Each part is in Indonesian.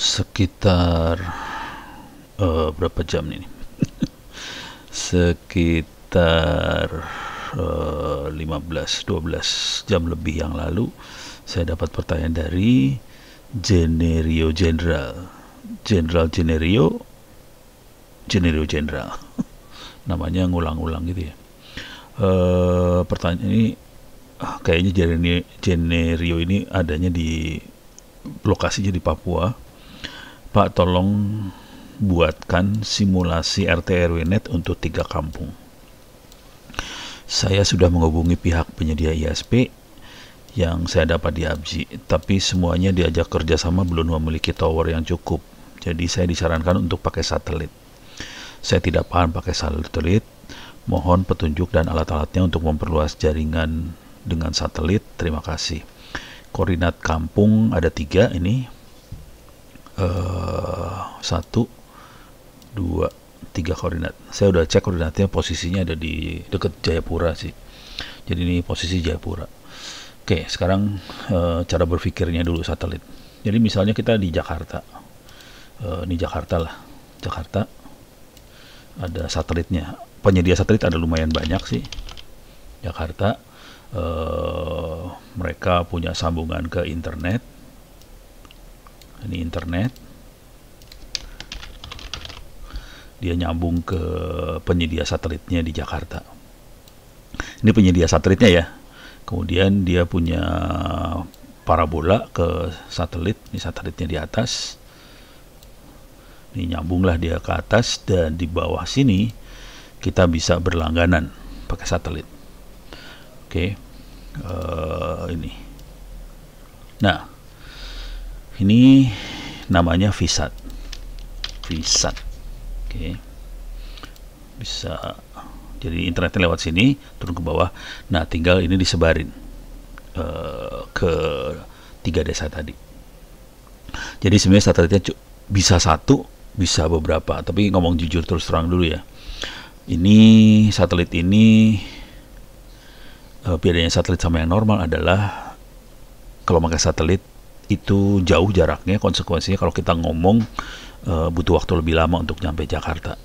Sekitar berapa jam ini? Sekitar 15-12 jam lebih yang lalu saya dapat pertanyaan dari Generio General namanya ngulang-ulang gitu ya. Pertanyaan ini kayaknya Generio ini adanya di lokasinya di Papua. Pak, tolong buatkan simulasi RT RW net untuk 3 kampung. Saya sudah menghubungi pihak penyedia ISP yang saya dapat di ABJI, tapi semuanya diajak kerjasama belum memiliki tower yang cukup. Jadi saya disarankan untuk pakai satelit. Saya tidak paham pakai satelit. Mohon petunjuk dan alat-alatnya untuk memperluas jaringan dengan satelit. Terima kasih. Koordinat kampung ada 3 ini. 1, 2, 3 koordinat. Saya udah cek koordinatnya, posisinya ada di dekat Jayapura sih. Jadi ini posisi Jayapura. Oke, sekarang cara berpikirnya dulu satelit. Jadi misalnya kita di Jakarta. Ini Jakarta lah. Jakarta ada satelitnya. Penyedia satelit ada lumayan banyak sih. Jakarta mereka punya sambungan ke internet. Ini internet. Dia nyambung ke penyedia satelitnya di Jakarta. Ini penyedia satelitnya ya. Kemudian dia punya parabola ke satelit. Ini satelitnya di atas. Ini nyambunglah dia ke atas, dan di bawah sini kita bisa berlangganan pakai satelit. Oke. Ini. Nah, ini namanya VSAT. Oke. Bisa, jadi internetnya lewat sini turun ke bawah. Nah, tinggal ini disebarin ke 3 desa tadi. Jadi sebenarnya satelitnya bisa 1, bisa beberapa, tapi ngomong jujur terus terang dulu ya. Ini satelit ini bedanya satelit sama yang normal adalah kalau pakai satelit itu jauh jaraknya, konsekuensinya kalau kita ngomong butuh waktu lebih lama untuk nyampe Jakarta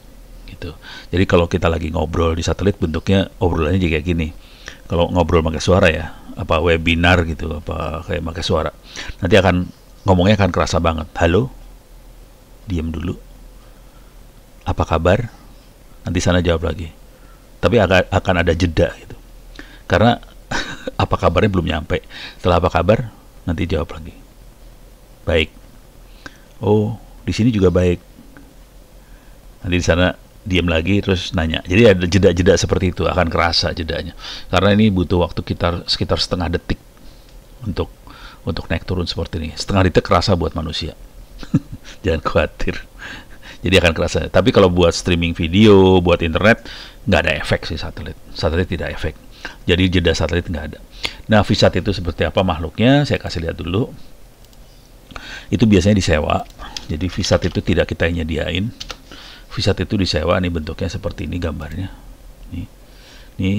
gitu. Jadi kalau kita lagi ngobrol di satelit, bentuknya obrolannya juga kayak gini. Kalau ngobrol pakai suara ya, apa webinar gitu, apa kayak pakai suara, nanti akan ngomongnya akan kerasa banget. Halo, diam dulu, apa kabar, nanti sana jawab lagi, tapi akan ada jeda gitu, karena apa kabarnya belum nyampe. Setelah apa kabar, nanti jawab lagi, baik. Oh, di sini juga baik. Nanti di sana diam lagi, terus nanya. Jadi ada jeda-jeda seperti itu, akan kerasa jedanya. Karena ini butuh waktu sekitar setengah detik untuk naik turun seperti ini. Setengah detik kerasa buat manusia. Jangan khawatir. Jadi akan kerasa. Tapi kalau buat streaming video, buat internet, nggak ada efek sih satelit. Satelit tidak efek. Jadi jeda satelit nggak ada. Nah, VSAT itu seperti apa makhluknya? Saya kasih lihat dulu. Itu biasanya disewa. Jadi VSAT itu tidak kita nyediain. VSAT itu disewa. Nih bentuknya seperti ini gambarnya. Ini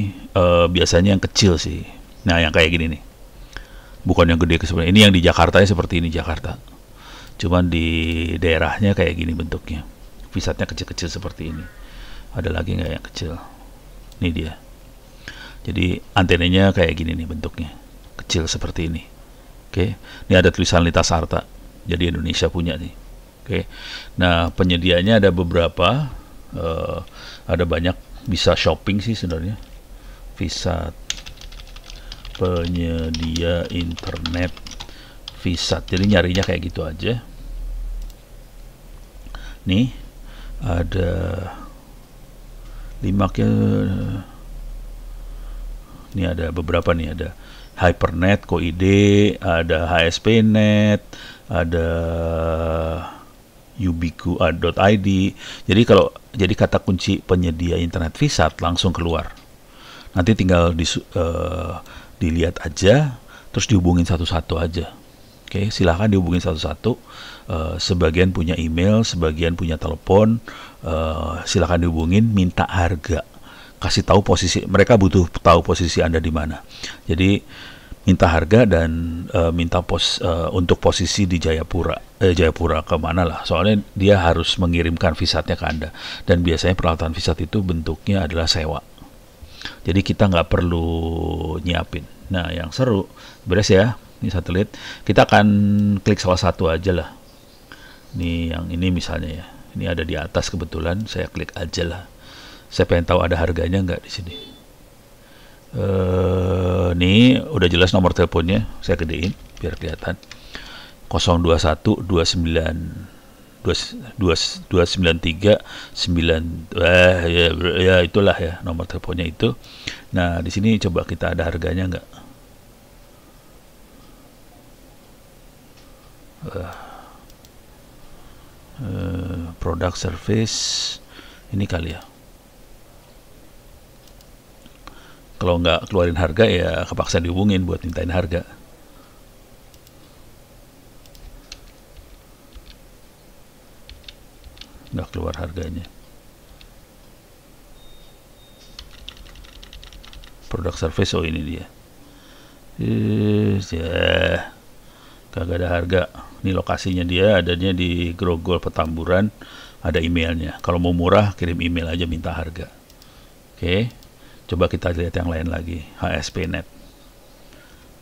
biasanya yang kecil sih. Nah, yang kayak gini nih. Bukan yang gede seperti ini. Yang di Jakarta seperti ini, Jakarta. Cuman di daerahnya kayak gini bentuknya. VSAT-nya kecil-kecil seperti ini. Ada lagi nggak yang kecil? Ini dia. Jadi antenanya kayak gini nih bentuknya. Kecil seperti ini. Oke. Ini ada tulisan Lintas Arta. Jadi Indonesia punya nih. Oke. Nah, penyediaannya ada beberapa. Ada banyak. Bisa shopping sih sebenarnya. VSAT. Penyedia internet VSAT. Jadi nyarinya kayak gitu aja. Nih ada 5 ya. Ini ada beberapa nih, ada Hypernet, Koide, ada HSPnet, ada ubiqua.id. Jadi kata kunci penyedia internet VSAT langsung keluar. Nanti tinggal dilihat aja, terus dihubungin satu-satu aja. Oke, silahkan dihubungin satu-satu. Sebagian punya email, sebagian punya telepon. Silahkan dihubungin, minta harga, kasih tahu posisi. Mereka butuh tahu posisi Anda di mana. Jadi minta harga dan minta untuk posisi di Jayapura kemana lah, soalnya dia harus mengirimkan visatnya ke Anda, dan biasanya peralatan visat itu bentuknya adalah sewa, jadi kita nggak perlu nyiapin. Nah, yang seru beres ya, ini satelit, kita akan klik salah satu aja lah. Nih yang ini misalnya ya, ini ada di atas kebetulan, saya klik aja lah. Saya pengen tahu ada harganya nggak di sini. Nih udah jelas nomor teleponnya, saya gedein biar kelihatan. 021 29 293 9 ya itulah ya nomor teleponnya itu. Nah, di sini coba kita ada harganya nggak? Produk service ini kali ya. Kalau nggak keluarin harga ya kepaksa dihubungin buat mintain harga. Nggak keluar harganya. Produk service, oh ini dia. Ya, kagak ada harga. Ini lokasinya dia, adanya di Grogol Petamburan. Ada emailnya. Kalau mau murah kirim email aja minta harga. Oke. Coba kita lihat yang lain lagi. HSPNet.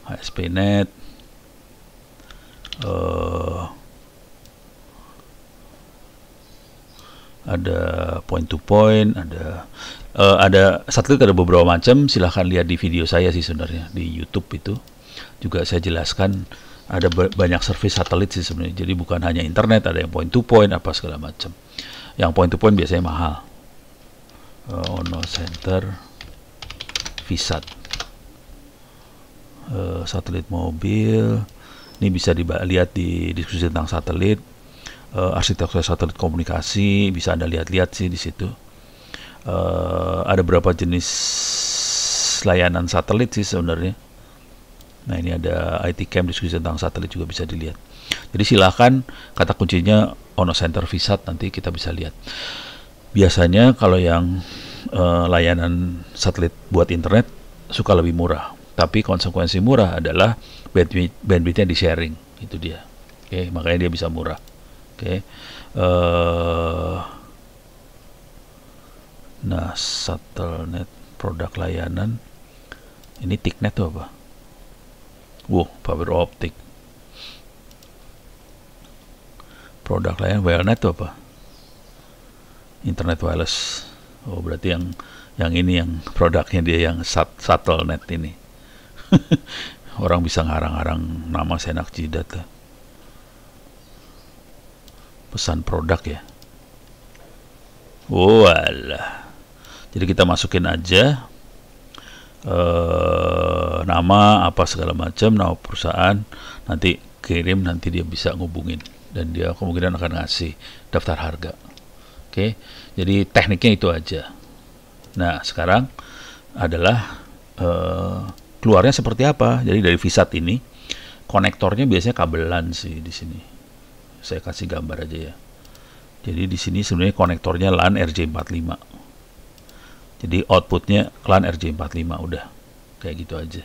HSPNet. Ada point to point, ada satelit, ada beberapa macam. Silahkan lihat di video saya sih sebenarnya di YouTube itu juga saya jelaskan. Ada banyak service satelit sih sebenarnya. Jadi bukan hanya internet, ada yang point to point apa segala macam. Yang point to point biasanya mahal. Ono Center Visat, satelit mobil. Ini bisa dilihat di diskusi tentang satelit. Arsitektur satelit komunikasi bisa Anda lihat-lihat sih di situ. Ada berapa jenis layanan satelit sih sebenarnya. Nah, ini ada IT Camp, diskusi tentang satelit juga bisa dilihat. Jadi silakan, kata kuncinya Ono Center Visat, nanti kita bisa lihat. Biasanya kalau yang layanan satelit buat internet suka lebih murah, tapi konsekuensi murah adalah bandwidthnya di sharing, itu dia. Oke, makanya dia bisa murah. Oke. Nah, Satelnet produk layanan ini TICnet tuh apa? Fiber optic. Produk layanan Wellnet tuh apa? Internet wireless. Oh, berarti yang ini yang produknya dia yang Satelnet ini. Orang bisa ngarang-ngarang nama senak jidat lah. Pesan produk ya. Walah. Jadi kita masukin aja nama apa segala macam, nama perusahaan, nanti kirim, nanti dia bisa ngubungin dan dia kemungkinan akan ngasih daftar harga. Oke, jadi tekniknya itu aja. Nah, sekarang adalah keluarnya seperti apa. Jadi dari Visat ini konektornya biasanya kabelan sih di sini. Saya kasih gambar aja ya. Jadi di sini sebenarnya konektornya LAN RJ45. Jadi outputnya LAN RJ45 udah kayak gitu aja.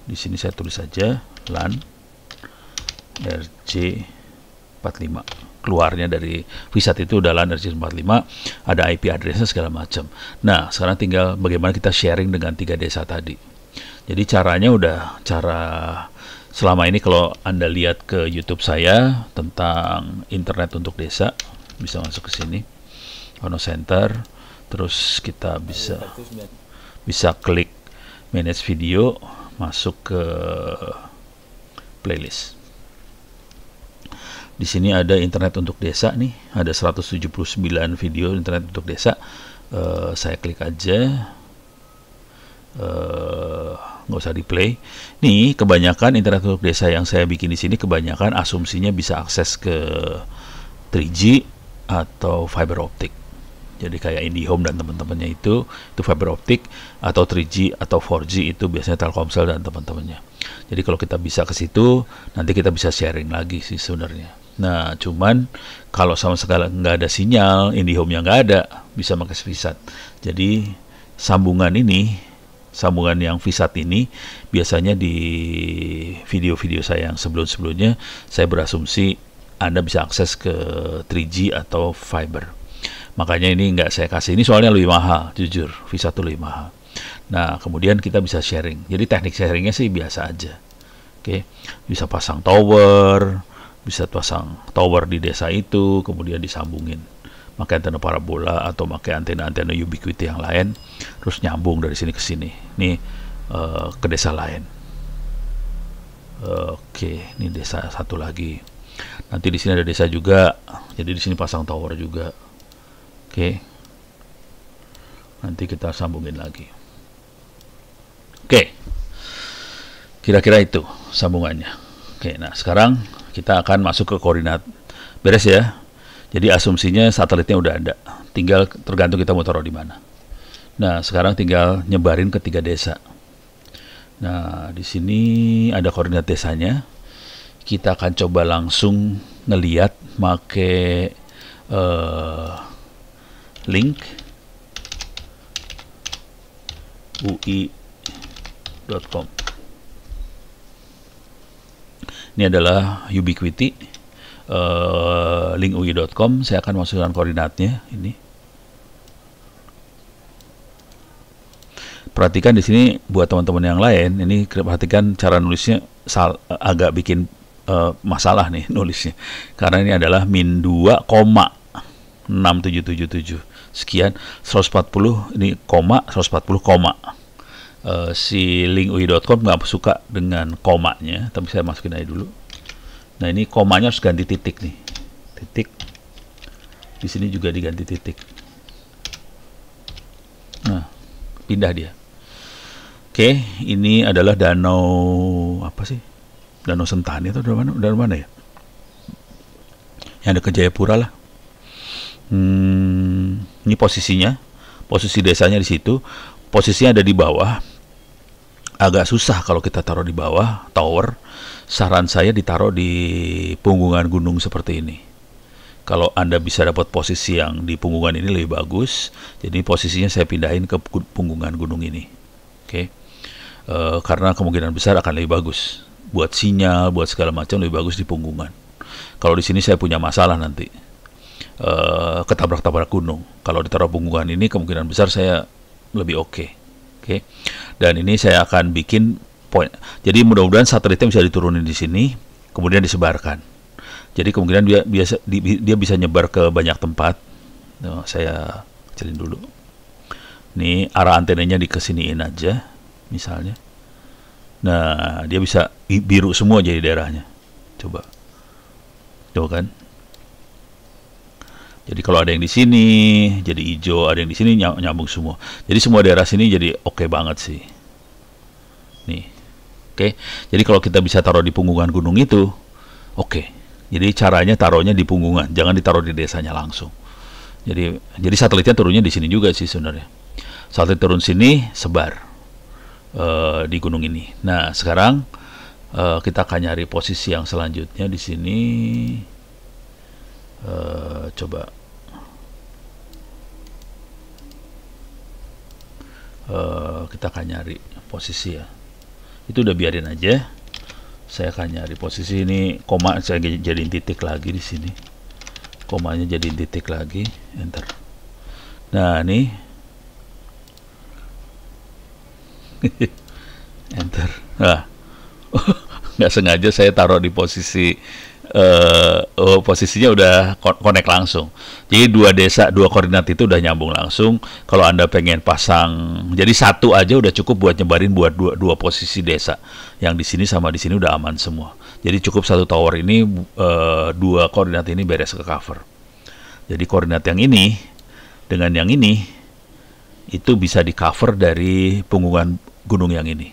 Di sini saya tulis aja LAN RJ45. Keluarnya dari Visat itu udah LAN RJ45, ada IP addressnya segala macam. Nah, sekarang tinggal bagaimana kita sharing dengan 3 desa tadi. Jadi caranya udah cara selama ini kalau Anda lihat ke YouTube saya tentang internet untuk desa, bisa masuk ke sini, Ono Center, terus kita bisa klik manage video, masuk ke playlist. Di sini ada internet untuk desa nih, ada 179 video internet untuk desa. Saya klik aja, nggak usah di play. Nih kebanyakan internet untuk desa yang saya bikin di sini kebanyakan asumsinya bisa akses ke 3G atau fiber optic. Jadi kayak IndiHome dan teman-temannya itu fiber optic, atau 3G atau 4G itu biasanya Telkomsel dan teman-temannya. Jadi kalau kita bisa ke situ, nanti kita bisa sharing lagi sih sebenarnya. Nah, cuman kalau sama sekali nggak ada sinyal, IndiHome yang nggak ada, bisa pakai Visat. Jadi sambungan ini sambungan yang VSAT ini biasanya di video-video saya yang sebelum-sebelumnya saya berasumsi Anda bisa akses ke 3G atau fiber. Makanya ini nggak saya kasih, ini soalnya lebih mahal, jujur, VSAT itu lebih mahal. Nah, kemudian kita bisa sharing. Jadi teknik sharingnya sih biasa aja. Oke, bisa pasang tower, bisa pasang tower di desa itu, kemudian disambungin pakai antena parabola atau pakai antena-antena Ubiquiti yang lain, terus nyambung dari sini ke sini. Ini ke desa lain. Oke, ini desa satu lagi. Nanti di sini ada desa juga, jadi di sini pasang tower juga. Oke, nanti kita sambungin lagi. Oke, kira-kira itu sambungannya. Oke, nah sekarang kita akan masuk ke koordinat. Beres ya. Jadi asumsinya satelitnya udah ada, tinggal tergantung kita mau taruh di mana. Nah, sekarang tinggal nyebarin ke 3 desa. Nah, di sini ada koordinat desanya. Kita akan coba langsung ngeliat make link ui.com. Ini adalah Ubiquiti. Link ui.com. Saya akan masukkan koordinatnya ini. Perhatikan di sini buat teman-teman yang lain, ini perhatikan cara nulisnya agak bikin masalah nih nulisnya. Karena ini adalah min 2,6777 sekian 140, ini koma 140 koma. Si link ui.com nggak suka dengan komanya, tapi saya masukin aja dulu. Nah, ini komanya harus ganti titik nih. Titik. Di sini juga diganti titik. Nah, pindah dia. Oke, ini adalah danau apa sih? Danau Sentani atau dari mana ya? Yang ada ke Jayapura lah. Ini posisinya. Posisi desanya di situ. Posisinya ada di bawah. Agak susah kalau kita taruh di bawah tower. Saran saya ditaruh di punggungan gunung seperti ini. Kalau Anda bisa dapat posisi yang di punggungan ini lebih bagus, jadi posisinya saya pindahin ke punggungan gunung ini. Oke. Karena kemungkinan besar akan lebih bagus. Buat sinyal, buat segala macam lebih bagus di punggungan. Kalau di sini saya punya masalah nanti. Ketabrak-tabrak gunung. Kalau ditaruh punggungan ini kemungkinan besar saya lebih oke. Oke. Dan ini saya akan bikin point. Jadi mudah-mudahan satelitnya bisa diturunin di sini, kemudian disebarkan. Jadi kemungkinan dia bisa nyebar ke banyak tempat. Nah, saya kecilin dulu. Ini arah antenanya dikesiniin aja, misalnya. Nah, dia bisa biru semua jadi daerahnya. Coba kan. Jadi kalau ada yang di sini jadi hijau, ada yang di sini nyambung semua. Jadi semua daerah sini jadi oke banget sih. Nih. Oke, jadi kalau kita bisa taruh di punggungan gunung itu, oke. Jadi caranya taruhnya di punggungan, jangan ditaruh di desanya langsung. Jadi satelitnya turunnya di sini juga sih sebenarnya. Satelit turun sini, sebar di gunung ini. Nah, sekarang kita akan nyari posisi yang selanjutnya di sini. Coba. Kita akan nyari posisi ya. Itu udah biarin aja. Saya akan nyari posisi ini, koma saya jadiin titik lagi di sini. Komanya jadiin titik lagi, enter. Nah, nih. Enter. Nah. Nggak sengaja saya taruh di posisi posisinya udah connect langsung. Jadi dua koordinat itu udah nyambung langsung. Kalau Anda pengen pasang, jadi satu aja udah cukup buat nyebarin buat dua posisi desa. Yang di sini sama di sini udah aman semua. Jadi cukup satu tower ini, dua koordinat ini beres ke cover. Jadi koordinat yang ini dengan yang ini itu bisa di cover dari punggungan gunung yang ini.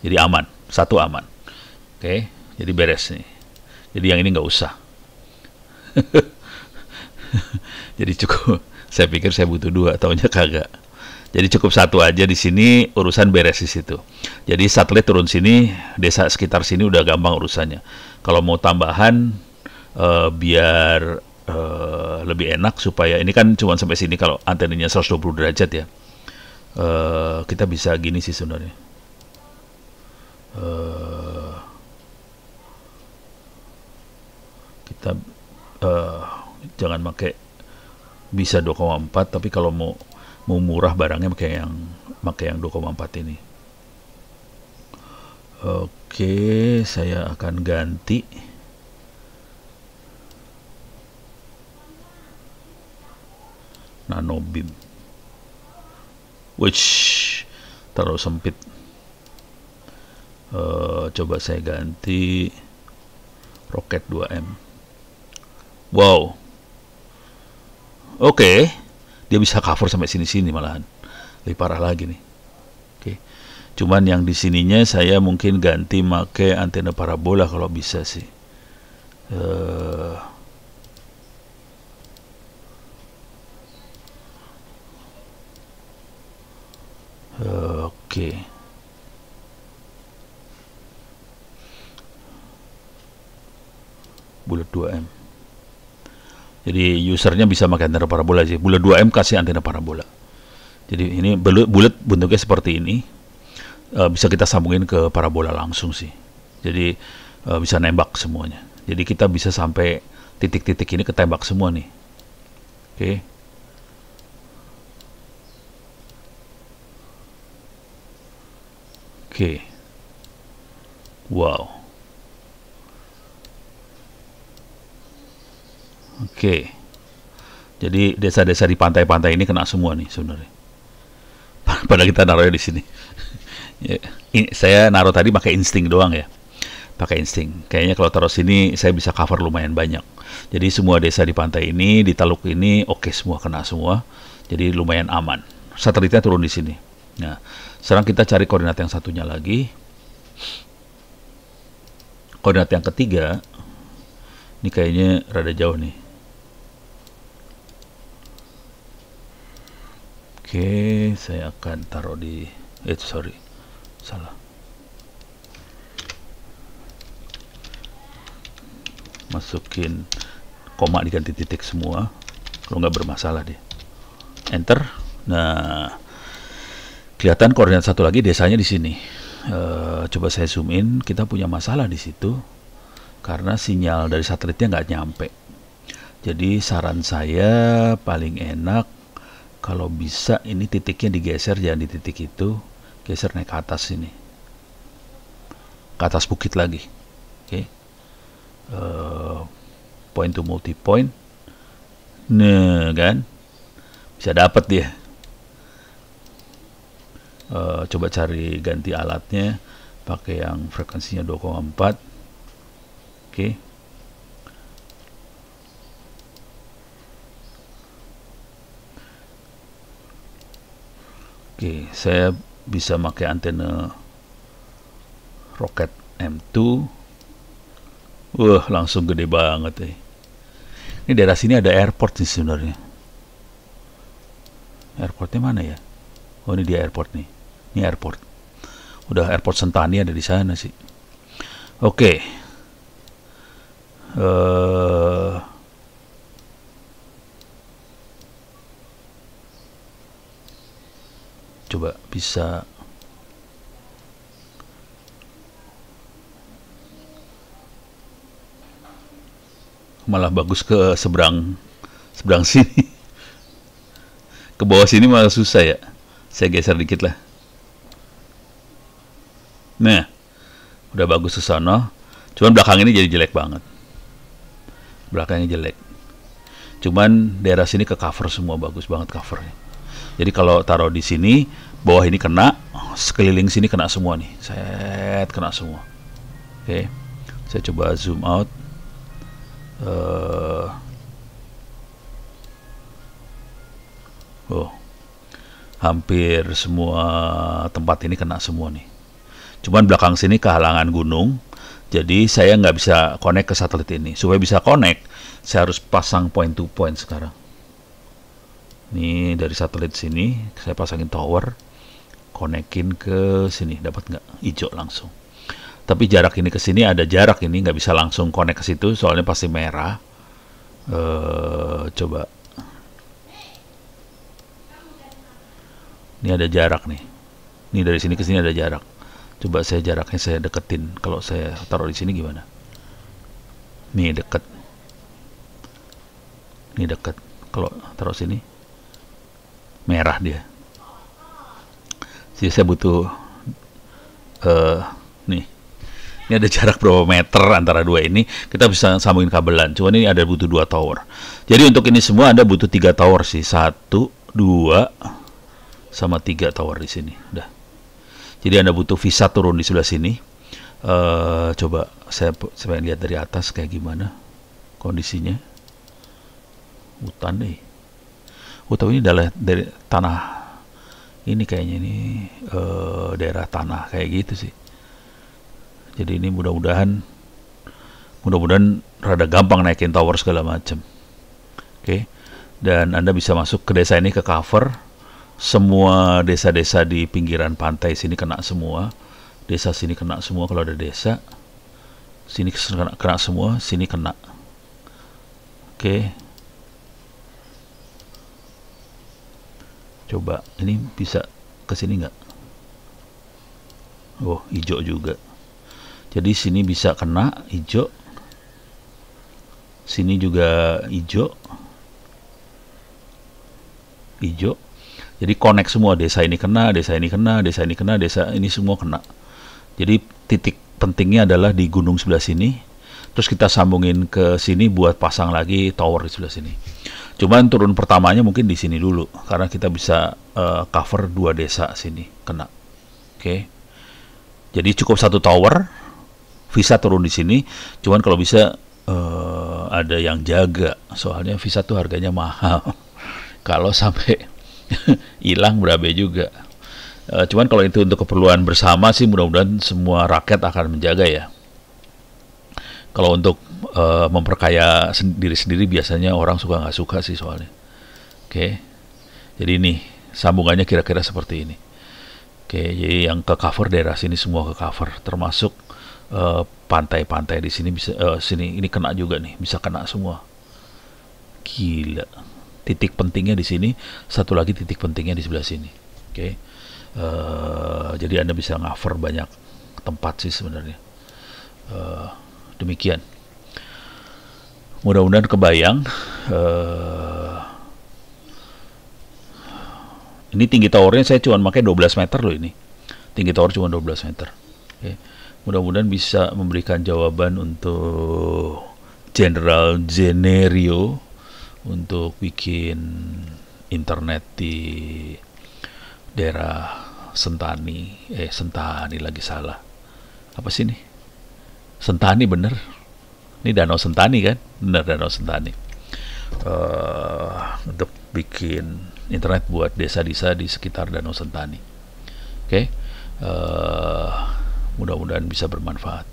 Jadi aman, satu aman. Oke, jadi beres nih. Jadi yang ini nggak usah. Jadi cukup. Saya pikir saya butuh dua, taunya kagak. Jadi cukup satu aja di sini, urusan beres di situ. Jadi satelit turun sini, desa sekitar sini udah gampang urusannya. Kalau mau tambahan, biar lebih enak supaya ini kan cuma sampai sini kalau antenanya 120 derajat ya. Kita bisa gini sih sebenarnya. Eh, kita jangan pakai bisa 2,4, tapi kalau mau murah barangnya pakai yang 2,4 ini. Oke, saya akan ganti nano beam, which terlalu sempit. Coba saya ganti roket 2M. Wow, oke, dia bisa cover sampai sini-sini malahan. Lebih parah lagi nih. Oke, cuman yang di sininya saya mungkin ganti make antena parabola kalau bisa sih. Eh, oke. Bulat 2M. Jadi usernya bisa pakai antena parabola sih. Bulat 2M kasih antena parabola. Jadi ini bulat bentuknya seperti ini. Bisa kita sambungin ke parabola langsung sih. Jadi bisa nembak semuanya. Jadi kita bisa sampai titik-titik ini ketembak semua nih. Oke. Oke. Wow. Oke. Jadi desa-desa di pantai-pantai ini kena semua nih sebenarnya. Padahal kita naruhnya di sini. Ya, saya naruh tadi pakai insting doang ya. Pakai insting. Kayaknya kalau taruh sini saya bisa cover lumayan banyak. Jadi semua desa di pantai ini, di taluk ini oke semua, kena semua. Jadi lumayan aman. Satelitnya turun di sini. Nah, sekarang kita cari koordinat yang satunya lagi. Koordinat yang ketiga, ini kayaknya rada jauh nih. Oke, saya akan taruh di sorry, salah. Masukin koma diganti titik semua. Kalau nggak bermasalah deh. Enter. Nah, kelihatan koordinat satu lagi desanya di sini. Coba saya zoom in. Kita punya masalah di situ karena sinyal dari satelitnya nggak nyampe. Jadi saran saya paling enak kalau bisa ini titiknya digeser, jangan di titik itu, geser naik ke atas sini, ke atas bukit lagi. Oke. Point to multi point. Nah, kan bisa dapat dia. Coba cari ganti alatnya, pakai yang frekuensinya 2,4. Oke. Oke, saya bisa pakai antena roket M2. Wah, langsung gede banget. Ini daerah sini ada airport sih sebenarnya. Airportnya mana ya? Oh, ini dia airport nih. Ini airport. Udah airport Sentani ada di sana sih. Oke. Coba bisa malah bagus ke seberang sini. Ke bawah sini malah susah ya. Saya geser dikit lah. Nah, udah bagus ke sana. Cuman belakang ini jadi jelek banget. Belakangnya jelek. Cuman daerah sini ke cover semua, bagus banget covernya. Jadi kalau taruh di sini, bawah ini kena, sekeliling sini kena semua nih. Set, kena semua. Oke. Saya coba zoom out. Hampir semua tempat ini kena semua nih. Cuman belakang sini kehalangan gunung, jadi saya nggak bisa connect ke satelit ini. Supaya bisa connect, saya harus pasang point to point sekarang. Ini dari satelit sini, saya pasangin tower, konekin ke sini, dapat nggak? Hijau langsung. Tapi jarak ini ke sini ada jarak ini, nggak bisa langsung connect ke situ, soalnya pasti merah. Coba. Ini ada jarak nih. Ini dari sini ke sini ada jarak. Coba jaraknya saya deketin. Kalau saya taruh di sini gimana? Nih deket. Ini deket. Kalau taruh sini merah dia. Jadi saya butuh nih. Ini ada jarak berapa meter antara dua ini, kita bisa sambungin kabelan. Cuma ini ada butuh 2 tower. Jadi untuk ini semua Anda butuh 3 tower sih. 1, 2, sama 3 tower di sini. Udah. Jadi Anda butuh visa turun di sebelah sini. Coba saya pengen lihat dari atas kayak gimana kondisinya. Hutan deh. Tapi ini dari tanah. Ini kayaknya ini daerah tanah kayak gitu sih. Jadi ini mudah-mudahan rada gampang naikin tower segala macam. Oke. Dan Anda bisa masuk ke desa ini ke cover. Semua desa-desa di pinggiran pantai sini kena semua. Desa sini kena semua kalau ada desa. Sini kena semua, sini kena. Oke. Coba ini bisa ke sini nggak? Oh, hijau juga. Jadi sini bisa kena hijau, sini juga hijau. Jadi connect semua, desa ini kena, desa ini kena, desa ini kena, desa ini semua kena. Jadi titik pentingnya adalah di gunung sebelah sini. Terus kita sambungin ke sini buat pasang lagi tower di sebelah sini. Cuman turun pertamanya mungkin di sini dulu, karena kita bisa cover 2 desa sini kena. Oke. Jadi cukup 1 tower. Visa turun di sini, cuman kalau bisa ada yang jaga, soalnya visa tuh harganya mahal. Kalau sampai hilang berabe juga. Cuman kalau itu untuk keperluan bersama sih, mudah-mudahan semua rakyat akan menjaga ya. Kalau untuk memperkaya diri sendiri biasanya orang suka nggak suka sih soalnya. Oke. Jadi ini sambungannya kira-kira seperti ini. Oke, jadi yang ke cover daerah sini semua ke cover, termasuk pantai-pantai di sini bisa sini ini kena juga nih, bisa kena semua. Gila. Titik pentingnya di sini, satu lagi titik pentingnya di sebelah sini. Oke. Jadi Anda bisa cover banyak tempat sih sebenarnya. Demikian. Mudah-mudahan kebayang. Ini tinggi towernya saya cuma pakai 12 meter loh ini. Tinggi tower cuma 12 meter. Oke. Mudah-mudahan bisa memberikan jawaban untuk General Generio untuk bikin internet di daerah Sentani. Sentani lagi salah. Apa sih ini? Sentani bener. Ini Danau Sentani kan? Bener, Danau Sentani. Untuk bikin internet buat desa-desa di sekitar Danau Sentani. Oke. Mudah-mudahan bisa bermanfaat.